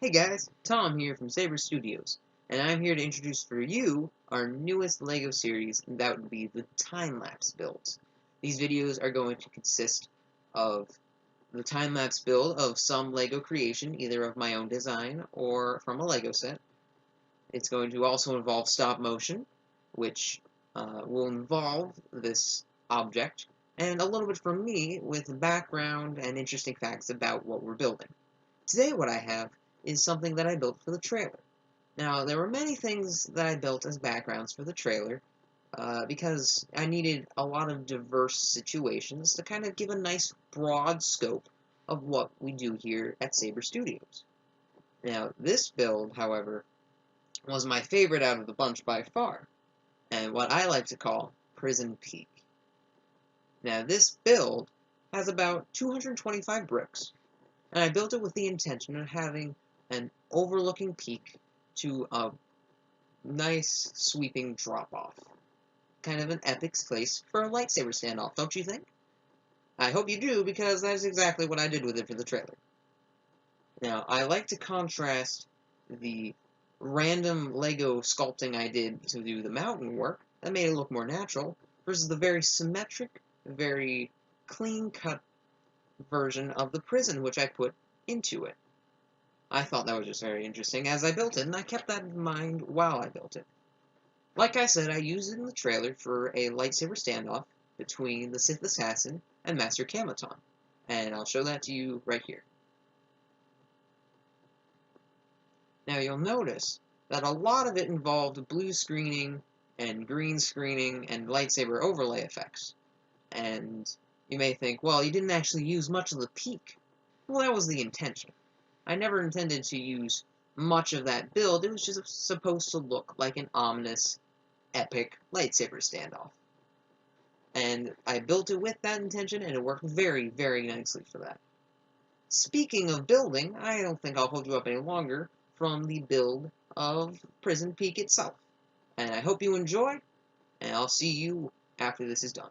Hey guys, Tom here from Saber Studios, and I'm here to introduce for you our newest LEGO series, and that would be the time-lapse builds. These videos are going to consist of the time-lapse build of some LEGO creation, either of my own design or from a LEGO set. It's going to also involve stop motion, which will involve this object, and a little bit from me with background and interesting facts about what we're building. Today what I have is something that I built for the trailer. Now, there were many things that I built as backgrounds for the trailer, because I needed a lot of diverse situations to kind of give a nice broad scope of what we do here at Saber Studios. Now, this build, however, was my favorite out of the bunch by far, and what I like to call Prison Peak. Now, this build has about 225 bricks, and I built it with the intention of having an overlooking peak to a nice sweeping drop-off. Kind of an epic place for a lightsaber standoff, don't you think? I hope you do, because that's exactly what I did with it for the trailer. Now, I like to contrast the random Lego sculpting I did to do the mountain work, that made it look more natural, versus the very symmetric, very clean-cut version of the prison which I put into it. I thought that was just very interesting as I built it, and I kept that in mind while I built it. Like I said, I used it in the trailer for a lightsaber standoff between the Sith Assassin and Master Kamaton, and I'll show that to you right here. Now you'll notice that a lot of it involved blue screening and green screening and lightsaber overlay effects. And you may think, well, you didn't actually use much of the peak. Well, that was the intention. I never intended to use much of that build. It was just supposed to look like an ominous, epic lightsaber standoff. And I built it with that intention, and it worked very, very nicely for that. Speaking of building, I don't think I'll hold you up any longer from the build of Prison Peak itself. And I hope you enjoy, and I'll see you after this is done.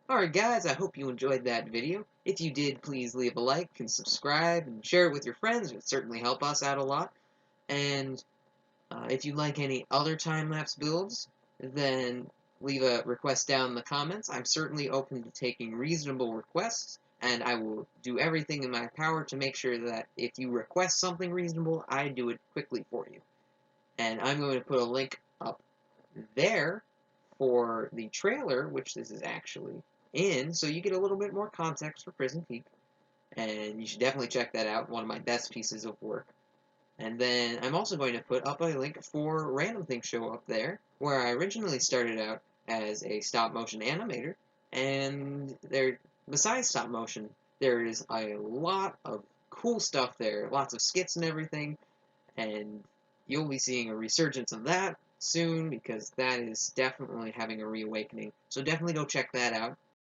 Alright guys, I hope you enjoyed that video. If you did, please leave a like and subscribe and share it with your friends. It would certainly help us out a lot. And if you like any other time-lapse builds, then leave a request down in the comments. I'm certainly open to taking reasonable requests, and I will do everything in my power to make sure that if you request something reasonable, I do it quickly for you. And I'm going to put a link up there for the trailer, which this is actually in, so you get a little bit more context for Prison Peak. And you should definitely check that out, one of my best pieces of work. And then I'm also going to put up a link for Random Things Show up there, where I originally started out as a stop-motion animator, and besides stop-motion, there is a lot of cool stuff there, lots of skits and everything, and you'll be seeing a resurgence of that soon because that is definitely having a reawakening. So definitely go check that out.